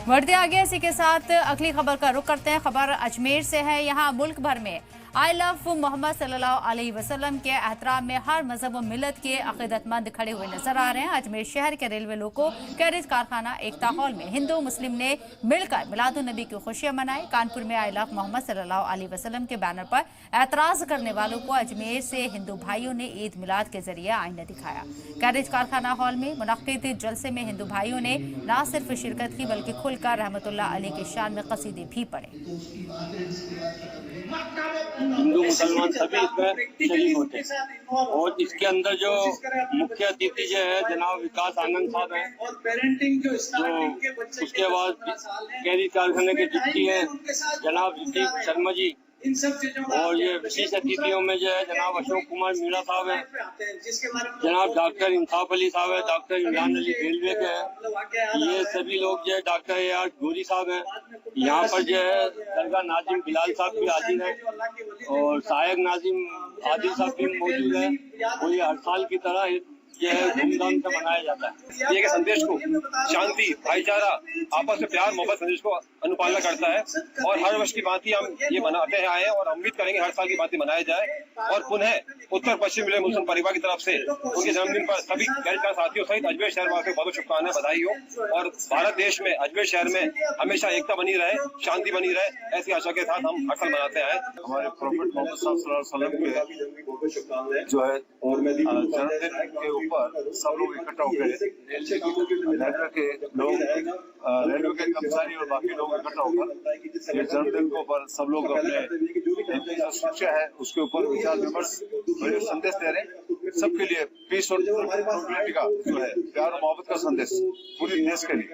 बढ़ते आगे इसी के साथ अगली खबर का रुख करते हैं। खबर अजमेर से है। यहाँ मुल्क भर में आई लव मोहम्मद सल्लल्लाहु अलैहि वसल्लम के एहतराम में हर मजहब व मिलत के अकीदतमंद खड़े हुए नजर आ रहे हैं। अजमेर शहर के रेलवे लोको कैरेज कारखाना एकता हॉल में हिंदू मुस्लिम ने मिलकर मिलादुन नबी की खुशियां मनाई। कानपुर में आई लव मोहम्मद सल्लल्लाहु अलैहि वसल्लम के बैनर पर एतराज करने वालों को अजमेर से हिंदू भाइयों ने ईद मिलाद के जरिए आईना दिखाया। कैरेज कारखाना हॉल में मुनक्किद जलसे में हिंदू भाइयों ने न सिर्फ शिरकत की बल्कि खुलकर रहमतुल्लाह अलैह के शान में कसीदे भी पढ़े। हिंदू मुसलमान सभी इसमें शरीक होते हैं और इसके अंदर जो मुख्य अतिथि जो है जनाब विकास आनंद साहब हैं, जो उसके बाद कैरी कारखाने के डिप्टी हैं जनाब ऋतिक शर्मा जी, और ये विशेष अतिथियों में जो है जनाब अशोक कुमार मीणा साहब हैं, जनाब डॉक्टर इंसाफ अली साहब है, डॉक्टर इमरान अली रेलवे के हैं, ये सभी लोग जो है डॉक्टर ए.आर. गौरी साहब हैं। यहाँ पर जो है दरगाह नाजिम बिलाल साहब भी हाजिर हैं और सहायक नाजिम आदिल साहब भी मौजूद हैं। और ये हर साल की तरह जो है धूमधाम से मनाया जाता है। ये संदेश को शांति, भाईचारा, आपस में प्यार मोहब्बत संदेश को अनुपालना करता है और हर वर्ष की भांति हम ये मनाते आए हैं और उम्मीद करेंगे हर साल की भांति मनाया जाए। और पुनः उत्तर पश्चिम मिले मुस्लिम परिवार की तरफ से उनके जन्मदिन पर सभी गैर साथियों सहित अजमेर शहर वासियों को बहुत शुभकामनाएं, बधाई हो। और भारत देश में अजमेर शहर में हमेशा एकता बनी रहे, शांति बनी रहे, ऐसी आशा के साथ हम हर साल मनाते आए। हमारे प्रॉफिट मोहम्मद सल्लल्लाहु अलैहि वसल्लम के जो है जन्मदिन के ऊपर सब लोग इकट्ठा होकर रेलवे के लोग, रेलवे के कर्मचारी और बाकी लोग इकट्ठा होकर ये जन्मदिन के ऊपर सब लोग अपने जो शिक्षा है उसके ऊपर विचार विमर्श संदेश दे रहे हैं। सबके लिए पीस और यूनिटी का जो है प्यार और मोहब्बत का संदेश पूरे देश के लिए।